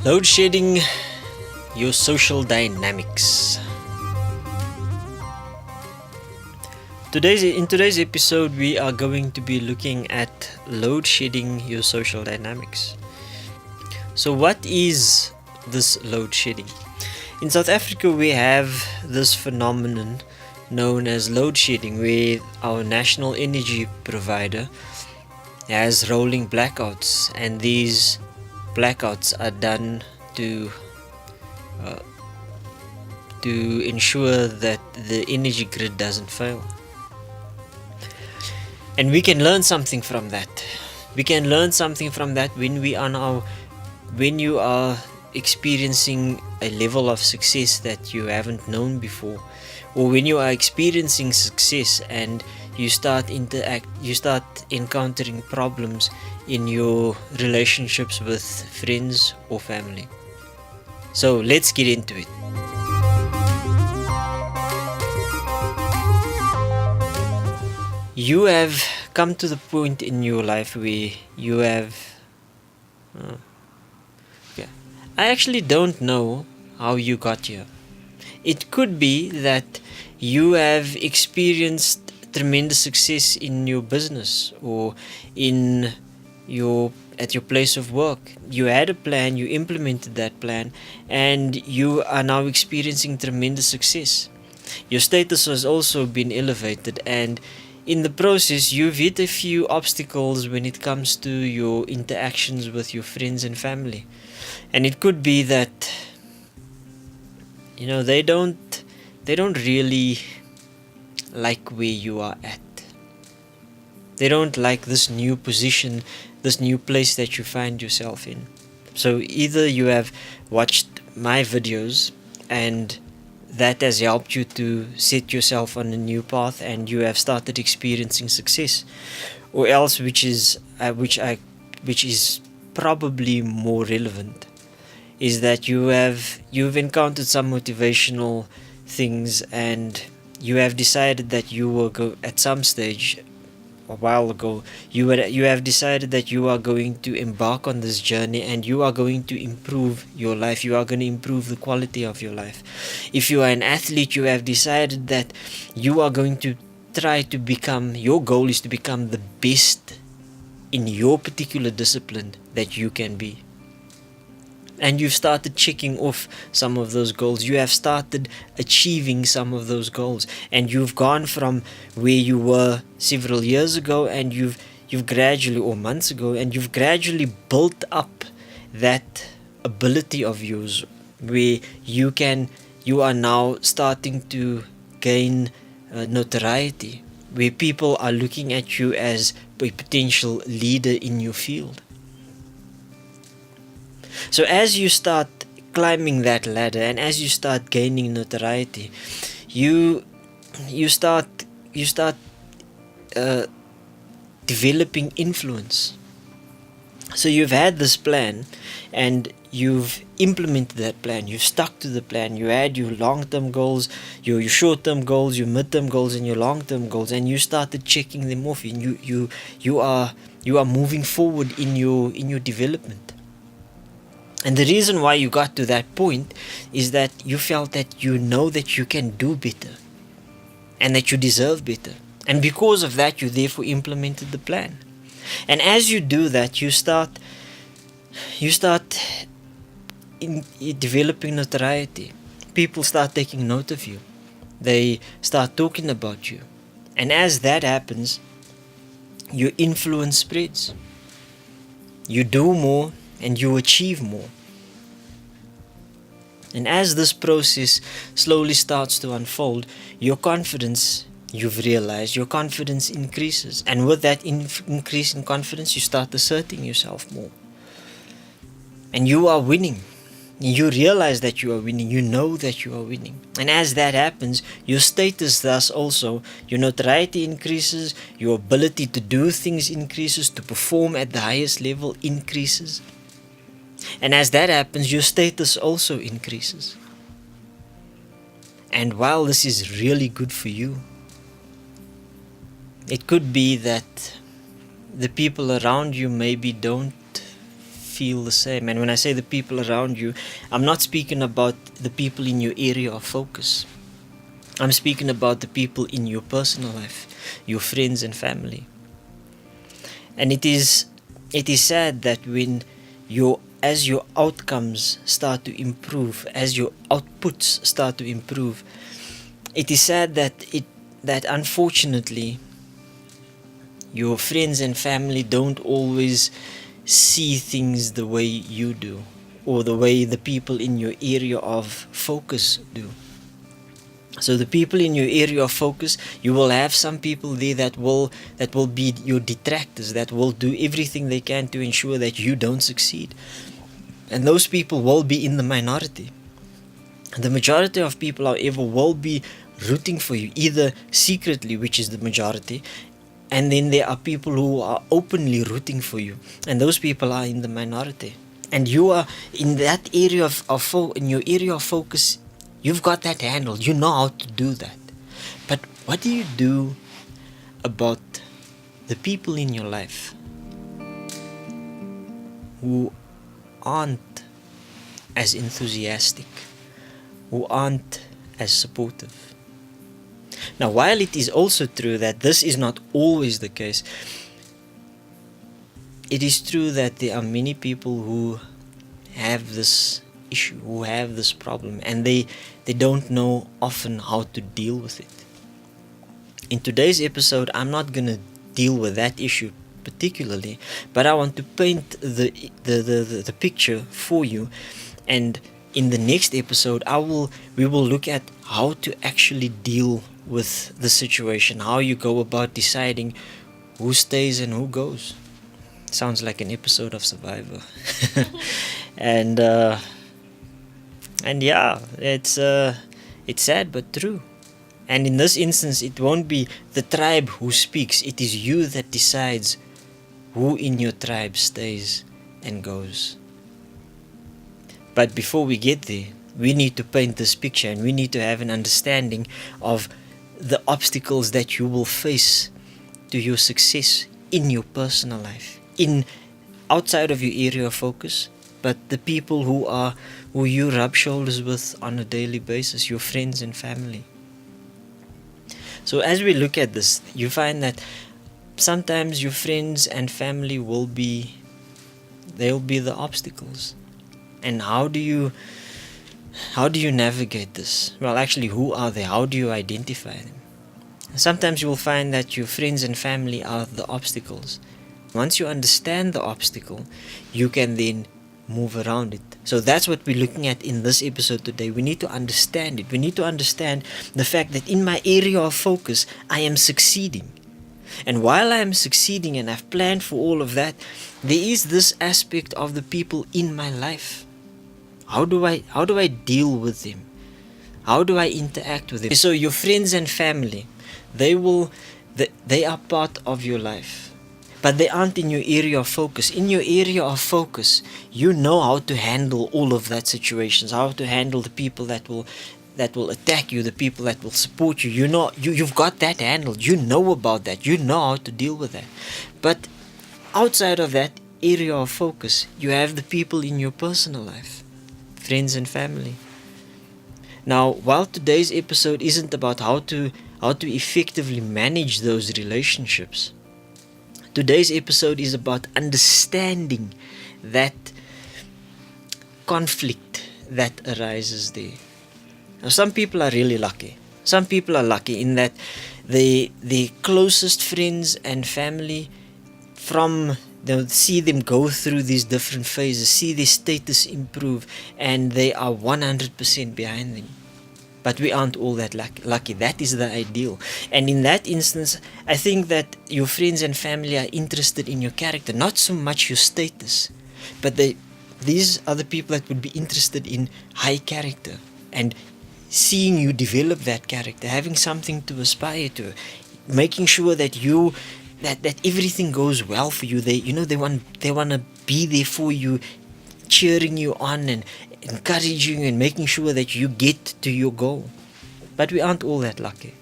Load shedding, your social dynamics. In today's episode, we are going to be looking at load shedding, your social dynamics. So, what is this load shedding? In South Africa, we have this phenomenon known as load shedding, where our national energy provider has rolling blackouts, and these blackouts are done to ensure that the energy grid doesn't fail. And we can learn something from that. We can learn something from that when you are experiencing a level of success that you haven't known before, or when you are experiencing success and you start encountering problems in your relationships with friends or family. So let's get into it. You have come to the point in your life where you have I actually don't know how you got here. It could be that you have experienced tremendous success in your business or at your place of work. You had a plan, you implemented that plan, and you are now experiencing tremendous success. Your status has also been elevated, and in the process you've hit a few obstacles when it comes to your interactions with your friends and family. And it could be that they don't really like where you are at. They don't like this new position, this new place that you find yourself in. So either you have watched my videos and that has helped you to set yourself on a new path and you have started experiencing success, or else, which is probably more relevant, is that you've encountered some motivational things and you have decided that you will go at some stage a while ago. You have decided that you are going to embark on this journey and you are going to improve your life. You are going to improve the quality of your life. If you are an athlete, you have decided that you are going to try to become, your goal is to become the best in your particular discipline that you can be. And you've started checking off some of those goals. You have started achieving some of those goals, and you've gone from where you were several years ago, and you've gradually, or months ago, and you've gradually built up that ability of yours, where you are now starting to gain notoriety, where people are looking at you as a potential leader in your field. So as you start climbing that ladder and as you start gaining notoriety, you start developing influence. So you've had this plan and you've implemented that plan. You've stuck to the plan. You had your long-term goals, your short-term goals, your mid-term goals, and your long-term goals, and you started checking them off. And you are moving forward in your development. And the reason why you got to that point is that you felt that you know that you can do better and that you deserve better. And because of that, you therefore implemented the plan. And as you do that, you start developing notoriety. People start taking note of you. They start talking about you. And as that happens, your influence spreads. You do more and you achieve more. And as this process slowly starts to unfold, your confidence, you've realized, your confidence increases. And with that increase in confidence, you start asserting yourself more. And you are winning. You realize that you are winning. You know that you are winning. And as that happens, your status thus also, your notoriety increases, your ability to do things increases, to perform at the highest level increases. And as that happens, your status also increases. And while this is really good for you, It could be that the people around you maybe don't feel the same. And when I say the people around you, I'm not speaking about the people in your area of focus. I'm speaking about the people in your personal life, your friends and family. And it is sad that when as your outcomes start to improve, as your outputs start to improve, it is sad that unfortunately your friends and family don't always see things the way you do, or the way the people in your area of focus do. So the people in your area of focus, you will have some people there that will be your detractors, that will do everything they can to ensure that you don't succeed. And those people will be in the minority. The majority of people, however, will be rooting for you, either secretly, which is the majority, and then there are people who are openly rooting for you, and those people are in the minority. And you are in that area in your area of focus. You've got that handled. You know how to do that. But what do you do about the people in your life who aren't as enthusiastic, who aren't as supportive? Now, while it is also true that this is not always the case, it is true that there are many people who have this issue, who have this problem, and they don't know often how to deal with it. In today's episode, I'm not going to deal with that issue particularly, but I want to paint the picture for you. And in the next episode, we will look at how to actually deal with the situation, how you go about deciding who stays and who goes. Sounds like an episode of Survivor. And yeah, it's sad but true. And in this instance, it won't be the tribe who speaks. It is you that decides who in your tribe stays and goes. But before we get there, we need to paint this picture, and we need to have an understanding of the obstacles that you will face to your success in your personal life, outside of your area of focus, but the people who you rub shoulders with on a daily basis, your friends and family. So as we look at this, you find that sometimes your friends and family they'll be the obstacles. And how do you navigate this? Well, actually, who are they? How do you identify them? Sometimes you will find that your friends and family are the obstacles. Once you understand the obstacle, you can then move around it. So that's what we're looking at in this episode today. We need to understand it. We need to understand the fact that in my area of focus, I am succeeding. And while I am succeeding and I've planned for all of that, there is this aspect of the people in my life. How do I deal with them? How do I interact with them? So your friends and family, they are part of your life, but they aren't in your area of focus. In your area of focus, you know how to handle all of that situations, how to handle the people that will attack you, the people that will support you. You know, you've got that handled. You know about that. You know how to deal with that. But outside of that area of focus, you have the people in your personal life, friends and family. Now, while today's episode isn't about how to effectively manage those relationships, today's episode is about understanding that conflict that arises there. Now, some people are really lucky. Some people are lucky in that the closest friends and family, they'll see them go through these different phases, see their status improve, and they are 100% behind them. But we aren't all that lucky. That is the ideal. And in that instance, I think that your friends and family are interested in your character, not so much your status, but these are the people that would be interested in high character and seeing you develop that character, having something to aspire to, making sure that that everything goes well for you. They want to be there for you, cheering you on and encouraging you and making sure that you get to your goal. But we aren't all that lucky.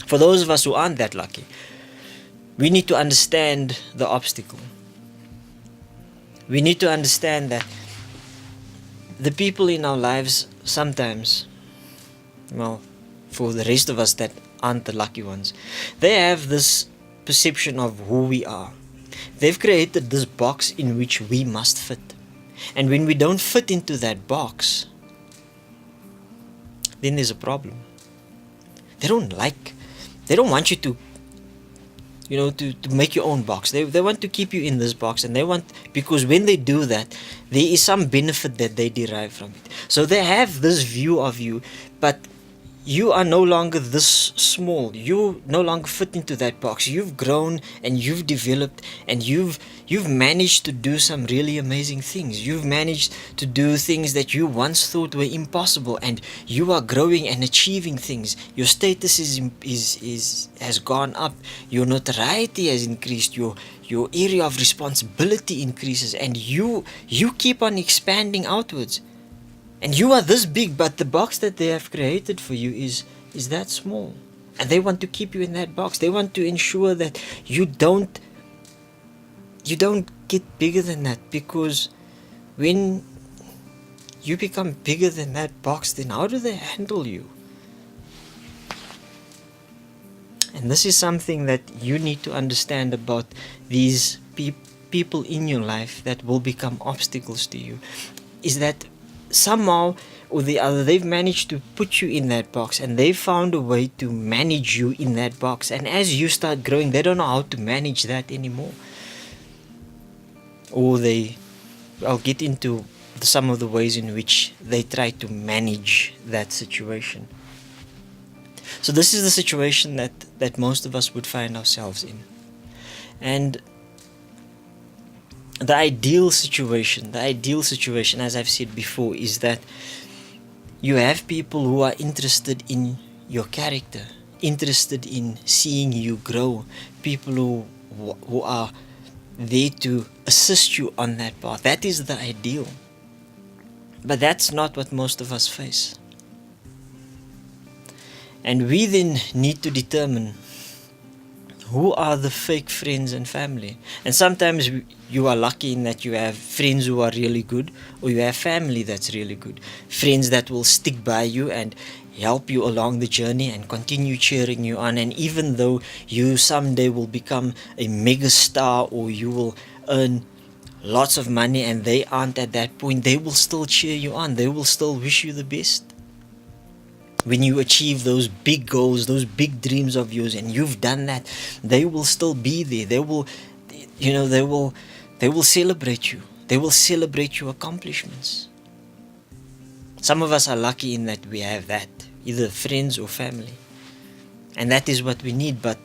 For those of us who aren't that lucky, we need to understand the obstacle. We need to understand that the people in our lives sometimes, well, for the rest of us that aren't the lucky ones, they have this perception of who we are. They've created this box in which we must fit. And when we don't fit into that box, then there's a problem. They don't want you to make your own box. They want to keep you in this box, and because when they do that, there is some benefit that they derive from it. So they have this view of you, but you are no longer this small. You no longer fit into that box. You've grown and you've developed, and you've managed to do some really amazing things. You've managed to do things that you once thought were impossible, and you are growing and achieving things. Your status has gone up. Your notoriety has increased. Your area of responsibility increases, and you keep on expanding outwards. And you are this big, but the box that they have created for you is that small. And they want to keep you in that box. They want to ensure that you don't get bigger than that, because when you become bigger than that box, then how do they handle you? And this is something that you need to understand about these people in your life that will become obstacles to you, is that somehow or the other they've managed to put you in that box, and they've found a way to manage you in that box. And as you start growing, they don't know how to manage that anymore. Or I'll get into some of the ways in which they try to manage that situation. So this is the situation that most of us would find ourselves in. And the ideal situation, as I've said before, is that you have people who are interested in your character, interested in seeing you grow, people who are there to assist you on that path. That is the ideal. But that's not what most of us face. And we then need to determine who are the fake friends and family. And sometimes you are lucky in that you have friends who are really good, or you have family that's really good. Friends that will stick by you and help you along the journey and continue cheering you on. And even though you someday will become a mega star, or you will earn lots of money and they aren't at that point, they will still cheer you on. They will still wish you the best. When you achieve those big goals, those big dreams of yours, and you've done that, they will still be there. They will celebrate you. They will celebrate your accomplishments. Some of us are lucky in that we have that, either friends or family. And that is what we need. But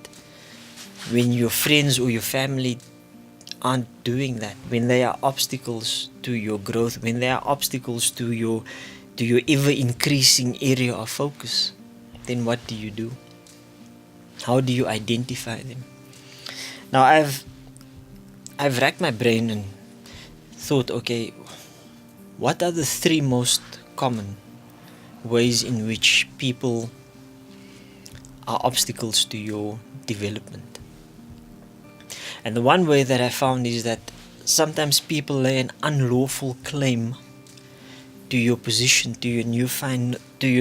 when your friends or your family aren't doing that, when they are obstacles to your growth, when they are obstacles to your ever increasing area of focus, then what do you do? How do you identify them? Now I've racked my brain and thought, okay, what are the three most common ways in which people are obstacles to your development? And the one way that I found is that sometimes people lay an unlawful claim to your position, to your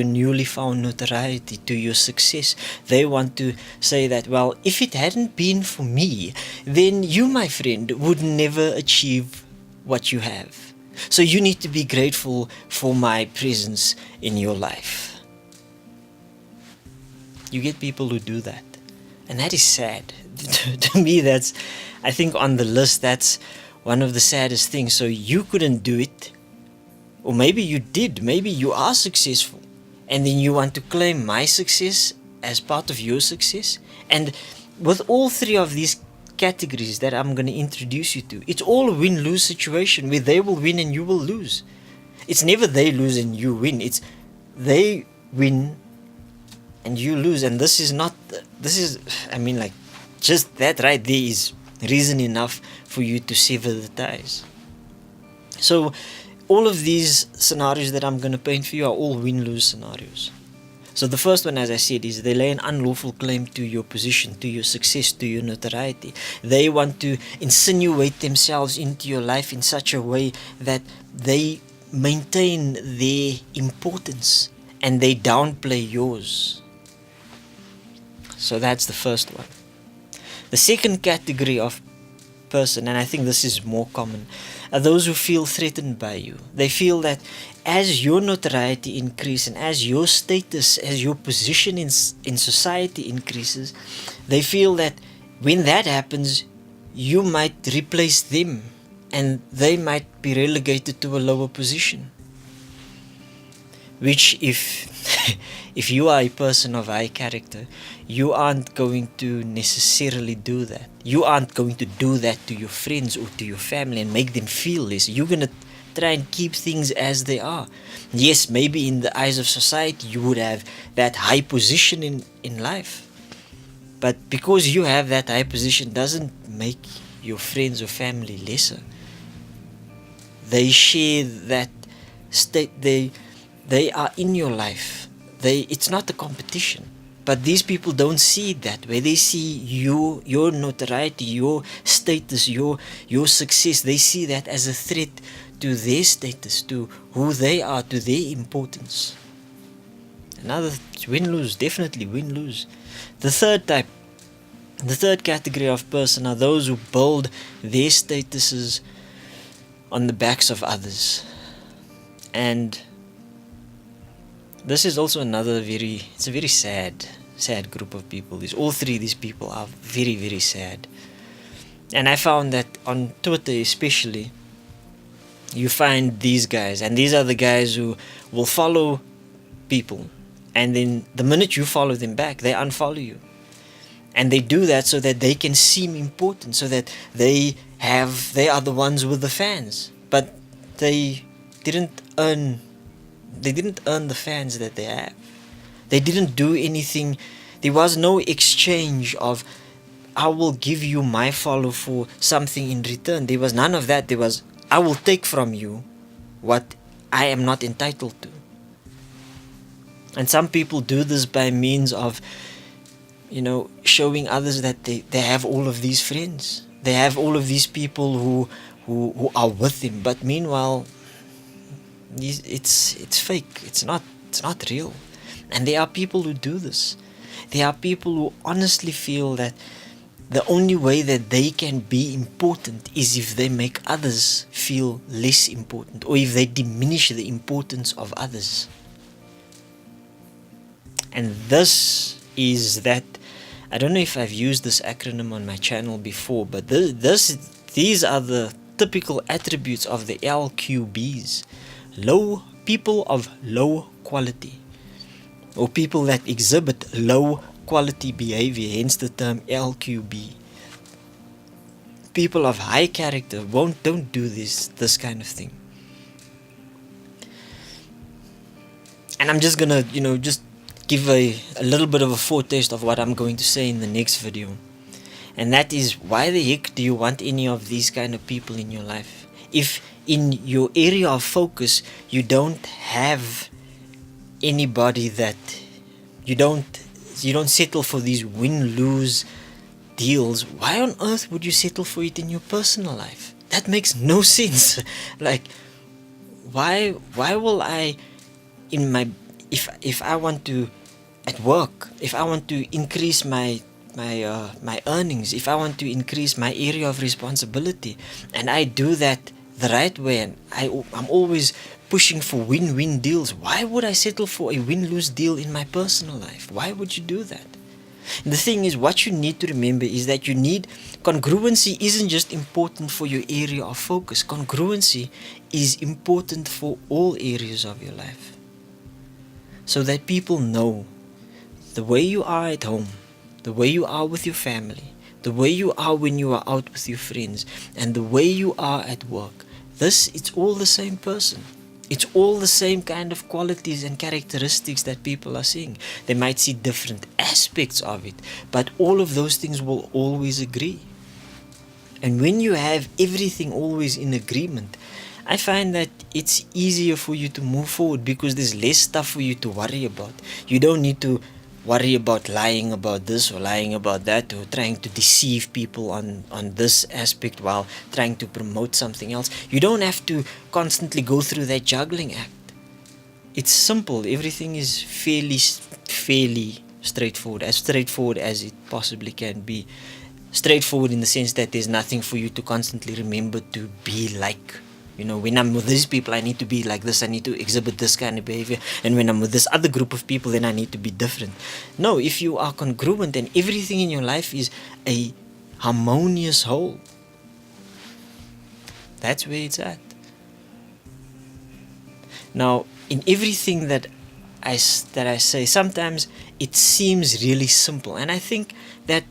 newly found notoriety, to your success. They want to say that, well, if it hadn't been for me, then you, my friend, would never achieve what you have. So you need to be grateful for my presence in your life. You get people who do that, and that is sad. To me, that's, I think on the list, that's one of the saddest things. So you couldn't do it, or maybe you did, maybe you are successful, and then you want to claim my success as part of your success. And with all three of these categories that I'm going to introduce you to, it's all a win-lose situation where they will win and you will lose. It's never they lose and you win. It's they win and you lose. And just that right there is reason enough for you to sever the ties. So all of these scenarios that I'm going to paint for you are all win-lose scenarios. So the first one, as I said, is they lay an unlawful claim to your position, to your success, to your notoriety. They want to insinuate themselves into your life in such a way that they maintain their importance and they downplay yours. So that's the first one. The second category of person, and I think this is more common, are those who feel threatened by you. They feel that as your notoriety increases and as your status, as your position in society increases, they feel that when that happens, you might replace them and they might be relegated to a lower position. Which if you are a person of high character, you aren't going to necessarily do that. You aren't going to do that to your friends or to your family and make them feel less. You're going to try and keep things as they are. Yes, maybe in the eyes of society you would have that high position in life. But because you have that high position doesn't make your friends or family lesser. They share that state, they are in your life. It's not a competition. But these people don't see it that way. They see your notoriety, your status, your success. They see that as a threat to their status, to who they are, to their importance. Another win-lose, definitely win-lose. The third category of person are those who build their statuses on the backs of others. And this is also it's a very sad group of people. All three of these people are very, very sad. And I found that on Twitter especially, you find these guys, and these are the guys who will follow people, and then the minute you follow them back, they unfollow you. And they do that so that they can seem important, so that they are the ones with the fans. But they didn't earn the fans that they have. They didn't do anything. There was no exchange of, I will give you my follow for something in return. There was none of that. There was, I will take from you what I am not entitled to. And some people do this by means of, showing others that they have all of these friends. They have all of these people who are with them. But meanwhile, it's fake. It's not real. And there are people who do this. There are people who honestly feel that the only way that they can be important is if they make others feel less important, or if they diminish the importance of others. And this is that, I don't know if I've used this acronym on my channel before, but these are the typical attributes of the LQBs. People of low quality, or people that exhibit low quality behavior, hence the term LQB. People of high character don't do this kind of thing. And I'm just gonna just give a little bit of a foretaste of what I'm going to say in the next video. And that is, why the heck do you want any of these kind of people in your life? If in your area of focus you don't have anybody that you don't settle for these win-lose deals, why on earth would you settle for it in your personal life? That makes no sense. Like, why will I, if I want to, at work, if I want to increase my earnings, if I want to increase my area of responsibility, and I do that the right way, and I'm always pushing for win-win deals, why would I settle for a win-lose deal in my personal life? Why would you do that? And the thing is, what you need to remember is that congruency isn't just important for your area of focus. Congruency is important for all areas of your life. So that people know the way you are at home, the way you are with your family, the way you are when you are out with your friends, and the way you are at work. It's all the same person. It's all the same kind of qualities and characteristics that people are seeing. They might see different aspects of it, but all of those things will always agree. And when you have everything always in agreement, I find that it's easier for you to move forward because there's less stuff for you to worry about. You don't need to worry about lying about this or lying about that, or trying to deceive people on this aspect while trying to promote something else. You don't have to constantly go through that juggling act. It's simple. Everything is fairly straightforward as it possibly can be. Straightforward in the sense that there's nothing for you to constantly remember to be like. When I'm with these people, I need to be like this, I need to exhibit this kind of behavior, and when I'm with this other group of people, then I need to be different. No, if you are congruent and everything in your life is a harmonious whole, that's where it's at. Now, in everything that I say, sometimes it seems really simple, and I think that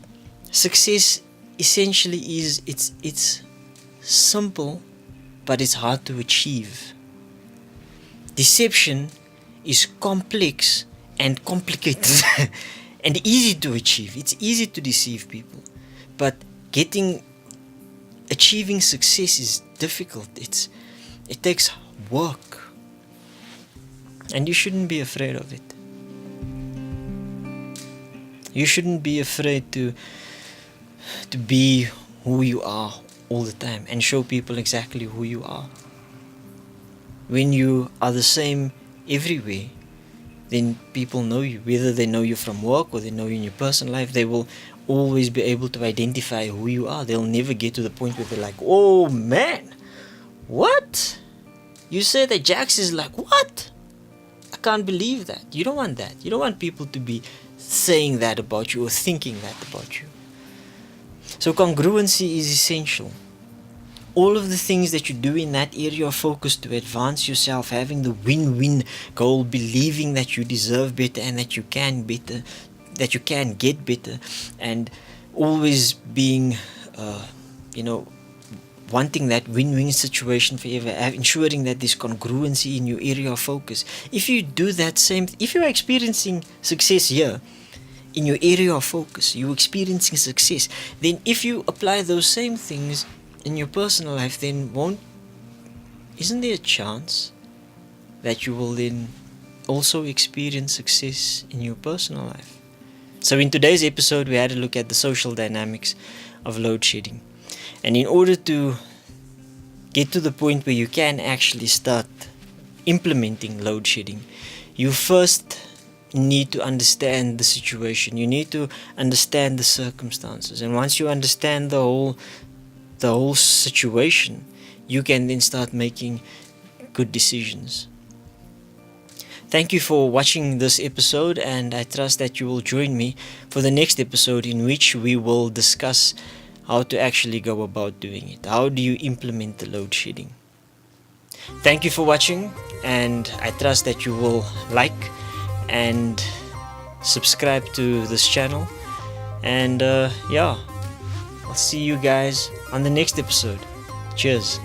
success essentially is it's simple, but it's hard to achieve. Deception is complex and complicated and easy to achieve. It's easy to deceive people, but achieving success is difficult. It takes work, and you shouldn't be afraid of it. You shouldn't be afraid to be who you are all the time and show people exactly who you are. When you are the same everywhere, then people know you. Whether they know you from work or they know you in your personal life, they will always be able to identify who you are. They'll never get to the point where they're like, oh man, what? You say that Jax is like, what? I can't believe that. You don't want that. You don't want people to be saying that about you or thinking that about you. So congruency is essential. All of the things that you do in that area of focus to advance yourself, having the win-win goal, believing that you deserve better and that you can better, that you can get better, and always being, wanting that win-win situation forever, ensuring that there's congruency in your area of focus. If you do that if you're experiencing success here, in your area of focus, you're experiencing success, then if you apply those same things in your personal life, then isn't there a chance that you will then also experience success in your personal life? So in today's episode, we had a look at the social dynamics of load shedding. And in order to get to the point where you can actually start implementing load shedding, you first need to understand the situation. You need to understand the circumstances, and once you understand the whole situation, you can then start making good decisions. Thank you for watching this episode, and I trust that you will join me for the next episode, in which we will discuss how to actually go about doing it. How do you implement the load shedding? Thank you for watching, and I trust that you will like and subscribe to this channel, and I'll see you guys on the next episode. Cheers.